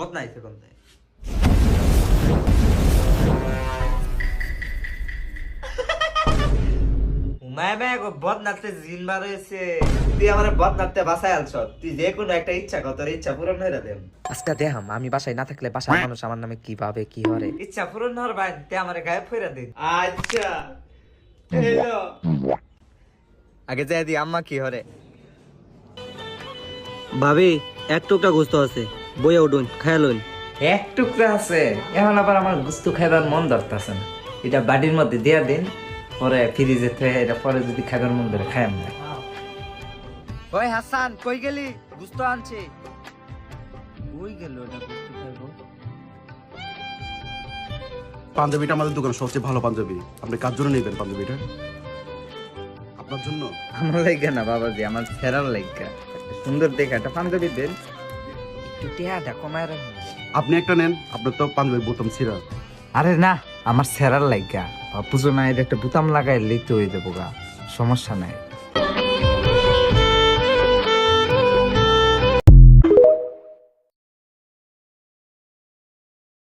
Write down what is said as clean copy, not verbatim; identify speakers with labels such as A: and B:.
A: বদনাইছে কোনতে বদনাতে জিন বার হয়েছে। তুই আমার বদনাতে বাসায় আলছ, তুই যে কোনো একটা ইচ্ছা কর, তোর ইচ্ছা পূরণ হয়ে যাবে।
B: আজকে দেখাম আমি বাসায় না থাকলে বাসার মানুষ আমার নামে কি ভাবে কি হরে।
A: ইচ্ছা পূরণ হওয়ার ভাই তুই আমার গায়ে ফেরা দিন। আচ্ছা
B: আগে যাই দি আম্মা কি হরে।
C: ভাবি এক টুকটা গোস্ত আছে, বইয়া উঠুন খেয়ালুন।
A: এক টুকরা আছে, এখন আবার আমার গুস্তু খাইবার মন ধরতেছে না। এটা বাড়ির মধ্যে দেয়া দিন, পরে ফ্রিজে থেকে এটা পরে যদি খাইবার মন ধরে খাই আমরা।
B: ওই হাসান কই গেলি? গুস্ত আনছি। কই গেল এটা গুস্ত খাইবো?
D: পাঞ্জাবিটা আমাদের দোকানে সবচেয়ে ভালো পাঞ্জাবি। আপনি কার জন্য নেবেন পাঞ্জাবিটা? আপনার জন্য?
B: আমার লাগা না বাবাজি, আমার ফেরার লাগা। সুন্দর দেখে একটা পাঞ্জাবি দেন, একটু টিয়াটা কমায় রাখুন।
D: আপনি একটা নেন, আপনার তো পাঞ্জাবির বোতাম ছিঁড়া।
A: আরে না, আমার সেরার লাগা পুজো না, এটা একটা বুতাম লাগাইলেই তো হয়ে যাবো গা, সমস্যা নাই।